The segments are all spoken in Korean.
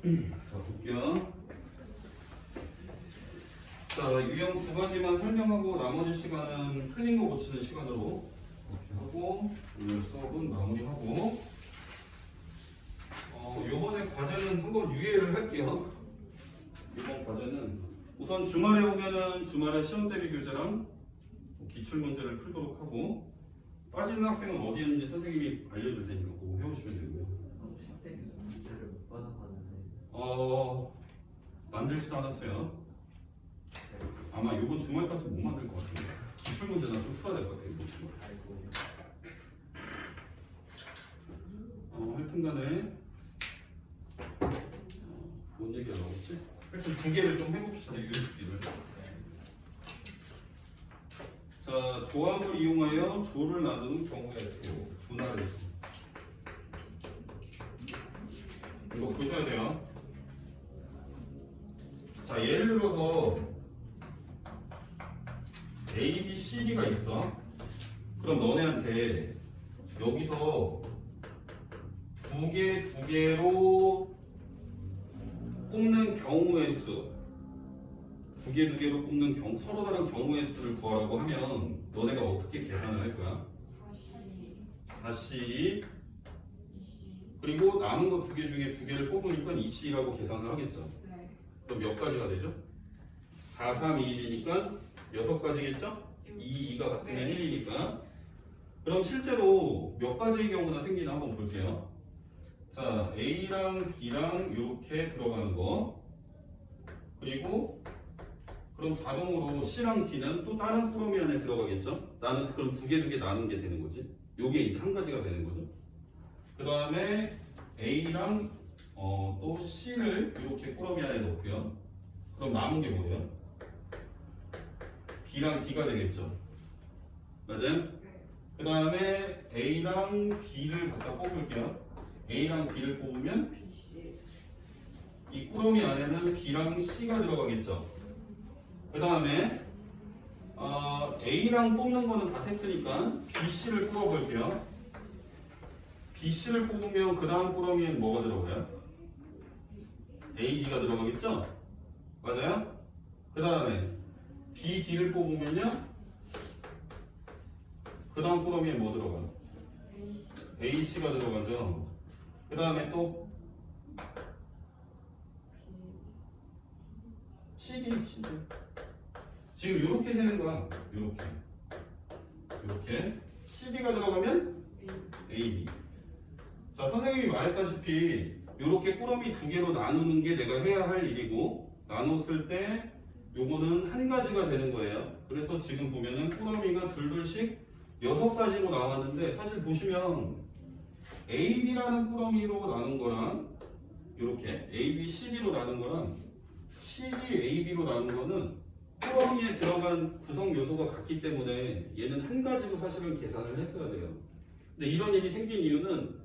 자, 볼게요. 자, 유형 두 가지만 설명하고 나머지 시간은 틀린 거 고치는 시간으로 이렇게 하고 오늘 수업은 마무리하고 요번에 과제는 한번 유예를 할게요. 이번 과제는 우선 주말에 오면은 주말에 시험 대비 교재랑 기출 문제를 풀도록 하고 빠지는 학생은 어디 있는지 선생님이 알려줄 테니까 그거 해오시면 되고요. 문제를 못 받아봤는데 만들지도 않았어요. 아마 이번 주말까지 못 만들 것 같아요. 기출 문제나 좀 풀어야 될 것 같아요. 이번 주말. 하여튼간에 뭔 얘기가 나오지? 하여튼 두 개를 좀 해봅시다. USB를. 자, 조합을 이용하여 조를 나누는 경우의 수, 분할의 수. 이거 보셔야 돼요. 자, 예를 들어서 A, B, C, D가 있어. 그럼 너네한테 여기서 두 개로 뽑는 경우의 수, 두 개로 뽑는 서로 다른 경우의 수를 구하라고 하면 너네가 어떻게 계산을 할 거야? 다시 그리고 남은 거 두 개 중에 두 개를 뽑으니까 2C라고 계산을 하겠죠. 그럼 몇 가지가 되죠? 4, 3, 2C니까 6가지겠죠? 2, 2가 같은 게 1이니까. 그럼 실제로 몇 가지의 경우나 생기나 한번 볼게요. 자, A랑 B랑 이렇게 들어가는 거. 그리고 그럼 자동으로 C랑 D는 또 다른 꾸러미 안에 들어가겠죠? 나는 그럼 두 개 나눈 게 되는 거지. 요게 이제 한 가지가 되는 거죠. 그 다음에 A랑 또 C를 이렇게 꾸러미 안에 넣고요. 그럼 남은 게 뭐예요? B랑 D가 되겠죠. 맞아요? 그 다음에 A랑 D를 갖다 뽑을게요. A랑 D를 뽑으면 이 꾸러미 안에는 B랑 C가 들어가겠죠. 그 다음에 A랑 뽑는 거는 다 셌으니까 BC를 뽑아볼게요. BC를 뽑으면 그 다음 꾸러미엔 뭐가 들어가요? AD가 들어가겠죠? 맞아요? 그 다음에 BD를 뽑으면요? 그 다음 꾸러미에 뭐 들어가요? AC가 들어가죠? 그 다음에 또 CD 지금 이렇게 세는 거야. 이렇게 CD가 들어가면 AB. 자, 선생님이 말했다시피 이렇게 꾸러미 두 개로 나누는 게 내가 해야 할 일이고 나눴을 때 요거는 한 가지가 되는 거예요. 그래서 지금 보면은 꾸러미가 둘씩 6가지로 나왔는데 사실 보시면 AB라는 꾸러미로 나눈 거랑 이렇게 AB, CD로 나눈 거랑 CD, AB로 나눈 거는 꾸러미에 들어간 구성 요소가 같기 때문에 얘는 한 가지로 사실은 계산을 했어야 돼요. 근데 이런 일이 생긴 이유는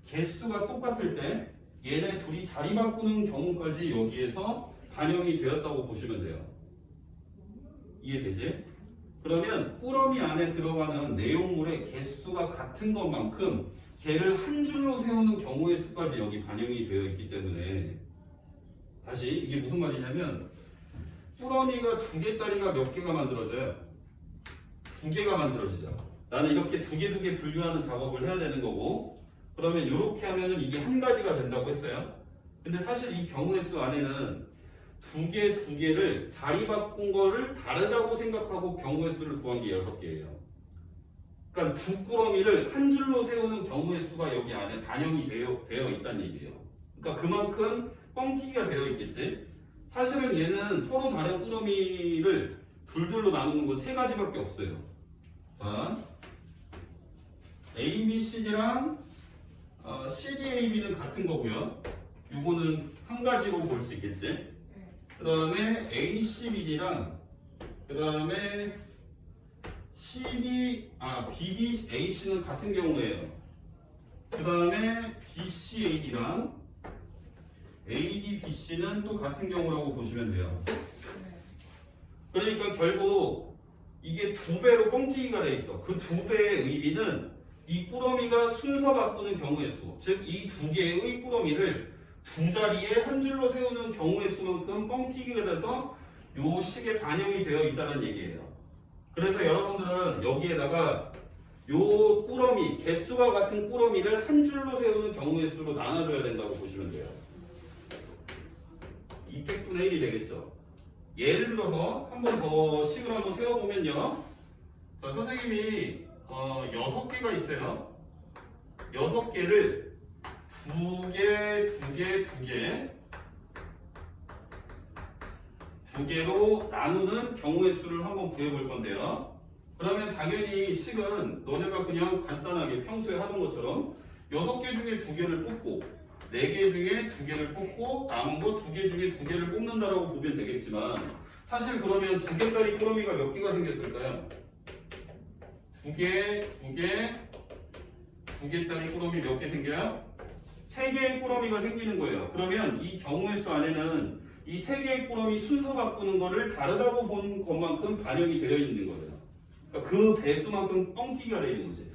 개수가 똑같을 때 얘네 둘이 자리 바꾸는 경우까지 여기에서 반영이 되었다고 보시면 돼요. 이해되지? 그러면 꾸러미 안에 들어가는 내용물의 개수가 같은 것만큼 걔를 한 줄로 세우는 경우의 수까지 여기 반영이 되어 있기 때문에 다시 이게 무슨 말이냐면 꾸러미가 2개짜리가 몇 개가 만들어져요? 2개가 만들어지죠. 나는 이렇게 두 개 분류하는 작업을 해야 되는 거고 그러면 이렇게 하면은 이게 한 가지가 된다고 했어요. 근데 사실 이 경우의 수 안에는 두 개를 자리 바꾼 거를 다르다고 생각하고 경우의 수를 구한 게 6개예요. 그러니까 두 꾸러미를 한 줄로 세우는 경우의 수가 여기 안에 반영이 되어 있다는 얘기예요. 그러니까 그만큼 뻥튀기가 되어 있겠지. 사실은 얘는 서로 다른 꾸러미를 둘로 나누는 건 3가지밖에 없어요. 자, A, B, C랑 CD, AB는 같은 거고요. 요거는 한 가지로 볼 수 있겠지. 그 다음에 A, C, BD랑 그 다음에 BD, AC는 같은 경우예요. 그 다음에 BC, AD랑 AD, BC는 또 같은 경우라고 보시면 돼요. 그러니까 결국 이게 2배로 뻥튀기가 돼 있어. 그 2배의 의미는 이 꾸러미가 순서 바꾸는 경우의 수, 즉 이 2개의 꾸러미를 두 자리에 한 줄로 세우는 경우의 수만큼 뻥튀기가 돼서 요 식에 반영이 되어 있다는 얘기예요. 그래서 여러분들은 여기에다가 요 꾸러미, 개수가 같은 꾸러미를 한 줄로 세우는 경우의 수로 나눠줘야 된다고 보시면 돼요. 200분의 1이 되겠죠. 예를 들어서 한 번 더 식을 한번 세워보면요. 자, 선생님이 6개가 있어요. 6개를 2개로 나누는 경우의 수를 한번 구해볼 건데요. 그러면 당연히 식은 너네가 그냥 간단하게 평소에 하던 것처럼 6개 중에 2개를 뽑고 4개 중에 2개를 뽑고 남은 거 2개 중에 2개를 뽑는다라고 보면 되겠지만 사실 그러면 2개짜리 꾸러미가 몇 개가 생겼을까요? 2개짜리 꾸러미 몇 개 생겨요? 3개의 꾸러미가 생기는 거예요. 그러면 이 경우의 수 안에는 이 3개의 꾸러미 순서 바꾸는 거를 다르다고 본 것만큼 반영이 되어 있는 거예요. 그러니까 그 배수만큼 뻥튀기가 되어 있는 거지.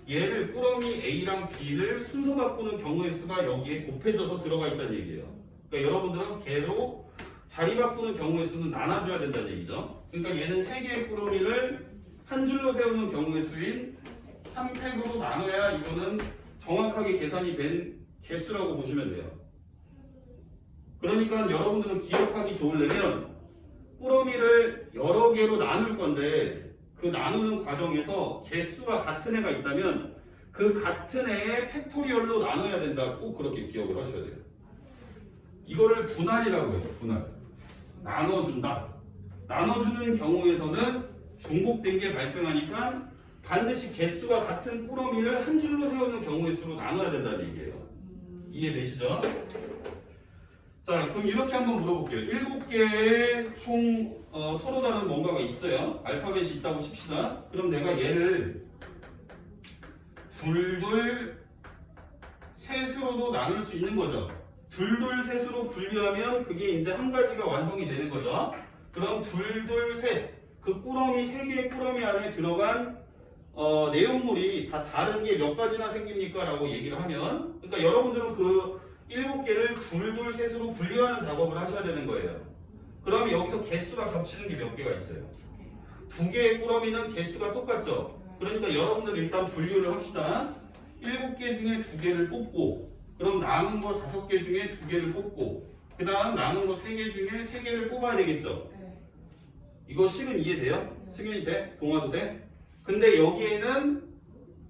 얘를 꾸러미 A랑 B를 순서 바꾸는 경우의 수가 여기에 곱해져서 들어가 있다는 얘기예요. 그러니까 여러분들은 걔로 자리 바꾸는 경우의 수는 나눠줘야 된다는 얘기죠. 그러니까 얘는 3개의 꾸러미를 한 줄로 세우는 경우의 수인 3팩으로 나눠야 이거는 정확하게 계산이 된 개수라고 보시면 돼요. 그러니까 여러분들은 기억하기 좋으려면 꾸러미를 여러 개로 나눌 건데 그 나누는 과정에서 개수가 같은 애가 있다면 그 같은 애의 팩토리얼로 나눠야 된다. 꼭 그렇게 기억을 하셔야 돼요. 이거를 분할이라고 해요. 분할. 나눠준다. 나눠주는 경우에서는 중복된 게 발생하니까 반드시 개수가 같은 꾸러미를 한 줄로 세우는 경우의 수로 나눠야 된다는 얘기예요. 이해되시죠? 자, 그럼 이렇게 한번 물어볼게요. 7개의 총 서로 다른 뭔가가 있어요. 알파벳이 있다고 칩시다. 그럼 내가 얘를 둘둘 셋으로도 나눌 수 있는 거죠. 둘둘 셋으로 분류하면 그게 이제 한 가지가 완성이 되는 거죠. 그럼 둘둘 셋, 그 꾸러미 3개의 꾸러미 안에 들어간 내용물이 다 다른 게 몇 가지나 생깁니까? 라고 얘기를 하면, 그러니까 여러분들은 그 7개를 둘둘 셋으로 분류하는 작업을 하셔야 되는 거예요. 그러면 여기서 개수가 겹치는 게 몇 개가 있어요. 2개의 꾸러미는 개수가 똑같죠. 그러니까 여러분들 일단 분류를 합시다. 7개 중에 2개를 뽑고, 그럼 남은 거 5개 중에 2개를 뽑고, 그 다음 남은 거 3개 중에 3개를 뽑아야 되겠죠. 이거 식은 이해돼요? 승현이 돼? 동화도 돼? 근데 여기에는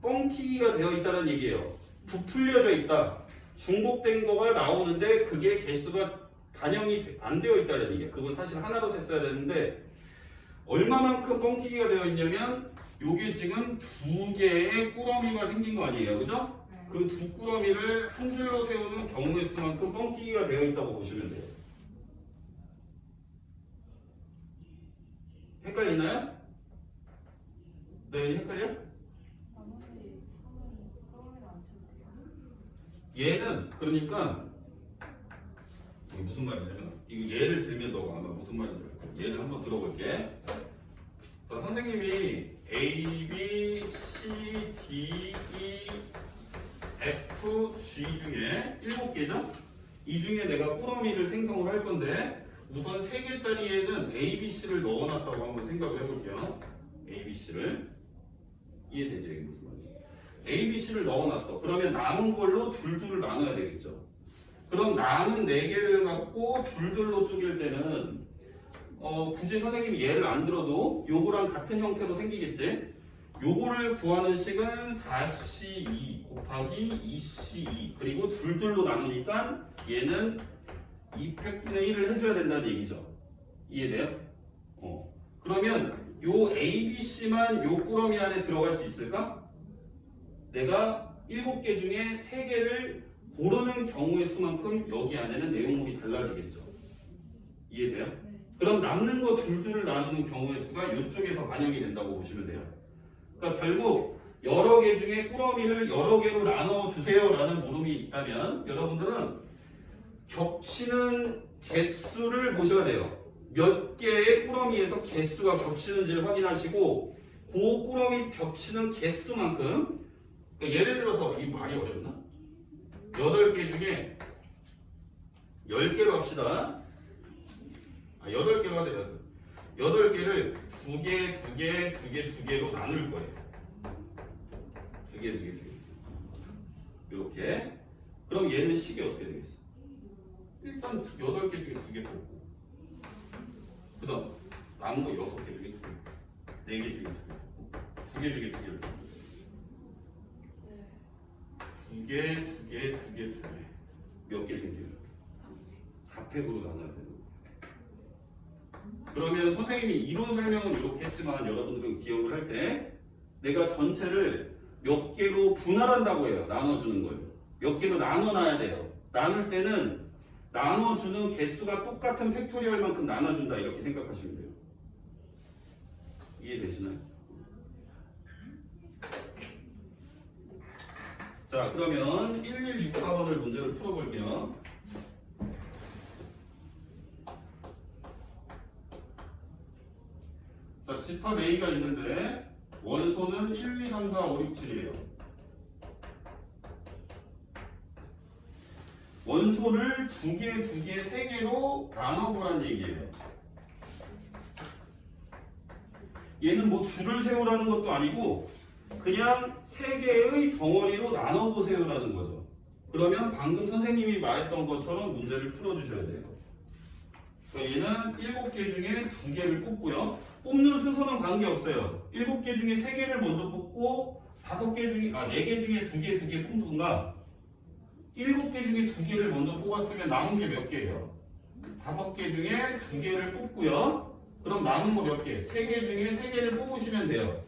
뻥튀기가 되어 있다는 얘기예요. 부풀려져 있다. 중복된 거가 나오는데 그게 개수가 반영이 안 되어 있다는 얘기예요. 그건 사실 하나로 셌어야 되는데 얼마만큼 뻥튀기가 되어 있냐면 요게 지금 2개의 꾸러미가 생긴 거 아니에요. 그죠? 그 2꾸러미를 한 줄로 세우는 경우의 수만큼 뻥튀기가 되어 있다고 보시면 돼요. 헷갈리나요? 네, 헷갈려? 얘는 그러니까 이게 무슨 말이냐면 이거 예를 들면 너가 아마 무슨 말인지 알 거야. 예를 한번 들어볼게. 자, 선생님이 A, B, C, D, E, F, G 중에 7개죠? 이 중에 내가 꾸러미를 생성을 할 건데 우선 3개짜리에는 A, B, C를 넣어놨다고 한번 생각을 해볼게요. A, B, C를 이해되지? 이게 무슨 말인지. A, B, C를 넣어놨어. 그러면 남은 걸로 둘둘을 나눠야 되겠죠. 그럼 남은 4개를 갖고 둘둘로 쪼갤 때는 굳이 선생님이 예를 안 들어도 요거랑 같은 형태로 생기겠지? 요거를 구하는 식은 4C2 곱하기 2C2 그리고 둘둘로 나누니까 얘는 2팩분의 1을 해줘야 된다는 얘기죠. 이해돼요? 그러면 요 A, B, C만 요 꾸러미 안에 들어갈 수 있을까? 내가 7개 중에 3개를 고르는 경우의 수만큼 여기 안에는 내용물이 달라지겠죠. 이해돼요? 그럼 남는 거 둘둘을 나누는 경우의 수가 이쪽에서 반영이 된다고 보시면 돼요. 그러니까 결국 여러 개 중에 꾸러미를 여러 개로 나눠 주세요라는 물음이 있다면 여러분들은 겹치는 개수를 보셔야 돼요. 몇 개의 꾸러미에서 개수가 겹치는지를 확인하시고 그 꾸러미 겹치는 개수만큼 그러니까 예를 들어서 이 말이 어렵나? 8개 중에 10개로 합시다. 8개로 하자. 8개를 2개, 2개, 2개, 2개로 나눌 거예요. 2개, 2개, 2개. 이렇게. 그럼 얘는 식이 어떻게 되겠어? 일단 8개 중에 2개 뽑고, 그 다음 남은 거 6개 중에 2개, 4개 중에 2개 뽑고, 2개 중에 2개를 뽑고, 2개, 2개, 2개, 2개. 몇 개 생겨요? 4팩으로 나눠야 되는 거예요. 그러면 선생님이 이론 설명은 이렇게 했지만 여러분들은 기억을 할 때 내가 전체를 몇 개로 분할한다고 해요. 나눠주는 거예요. 몇 개로 나눠놔야 돼요. 나눌 때는 나눠주는 개수가 똑같은 팩토리얼만큼 나눠준다 이렇게 생각하시면 돼요. 이해되시나요? 자, 그러면 1164번을 문제를 풀어볼게요. 자, 집합 A가 있는데 원소는 1, 2, 3, 4, 5, 6, 7이에요. 원소를 2개, 2개, 3개로 나눠보란 얘기예요. 얘는 뭐 줄을 세우라는 것도 아니고 그냥 3개의 덩어리로 나눠보세요라는 거죠. 그러면 방금 선생님이 말했던 것처럼 문제를 풀어주셔야 돼요. 얘는 7개 중에 2개를 뽑고요. 뽑는 순서는 관계없어요. 7개 중에 3개를 먼저 뽑고 4개 중에 4개 중에 2개, 2개 뽑던가 7개 중에 2개를 먼저 뽑았으면 남은 게 몇 개예요? 5개 중에 2개를 뽑고요. 그럼 남은 거 몇 개? 3개 중에 3개를 뽑으시면 돼요.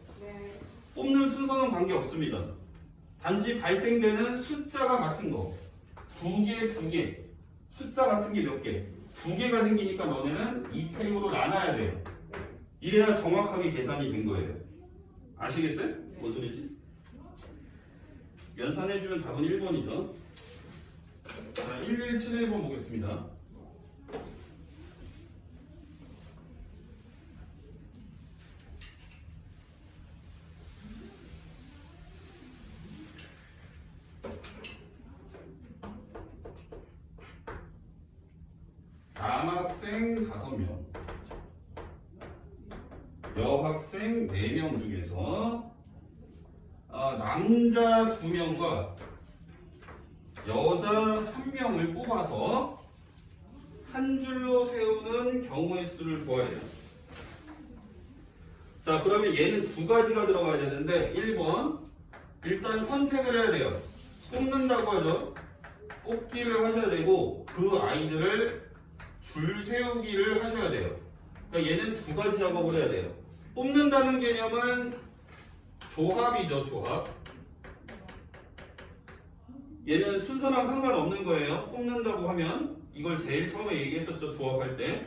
뽑는 순서는 관계없습니다. 단지 발생되는 숫자가 같은 거. 2개, 2개. 숫자 같은 게 몇 개? 2개가 생기니까 너네는 2팩으로 나눠야 돼요. 이래야 정확하게 계산이 된 거예요. 아시겠어요? 뭔 소리지? 연산해주면 답은 1번이죠. 자, 1171번 보겠습니다. 남학생 5명, 여학생 4명 중에서 남자 2명과 여자 1명을 뽑아서 한 줄로 세우는 경우의 수를 구해야 돼요. 자, 그러면 얘는 2가지가 들어가야 되는데 1번 일단 선택을 해야 돼요. 뽑는다고 하죠. 뽑기를 하셔야 되고 그 아이들을 줄 세우기를 하셔야 돼요. 그러니까 얘는 2가지 작업을 해야 돼요. 뽑는다는 개념은 조합이죠, 조합. 얘는 순서랑 상관없는 거예요. 뽑는다고 하면 이걸 제일 처음에 얘기했었죠, 조합할 때.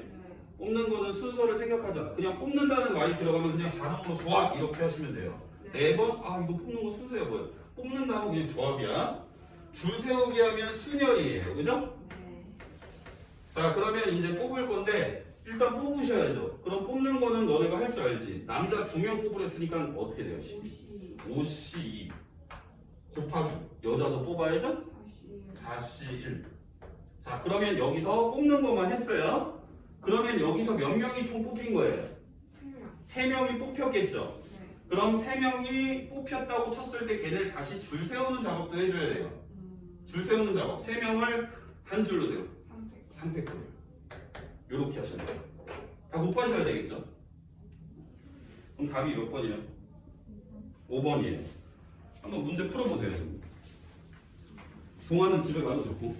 뽑는 거는 순서를 생각하지 않아. 그냥 뽑는다는 말이 들어가면 그냥 자동으로 조합 이렇게 하시면 돼요. 4번? 이거 뽑는 거 순서야 뭐야? 뽑는다고 그냥 조합이야. 줄 세우기 하면 순열이에요. 그죠? 자, 그러면 이제 뽑을 건데 일단 뽑으셔야죠. 그럼 뽑는 거는 너네가 할 줄 알지. 남자 2명 뽑으랬으니까 어떻게 돼요? 5C2 곱하기 여자도 뽑아야죠? 4C1. 자, 그러면 여기서 뽑는 것만 했어요. 그러면 여기서 몇 명이 총 뽑힌 거예요? 3명이 뽑혔겠죠? 그럼 3명이 뽑혔다고 쳤을 때 걔네를 다시 줄 세우는 작업도 해줘야 돼요. 줄 세우는 작업. 3명을 한 줄로 세워. 3팩토리얼. 요렇게 하시면 돼요. 다 곱하셔야 되겠죠? 그럼 답이 몇 번이에요? 5번이에요. 한번 문제 풀어보세요. 지금. 동화는 집에 가도 좋고.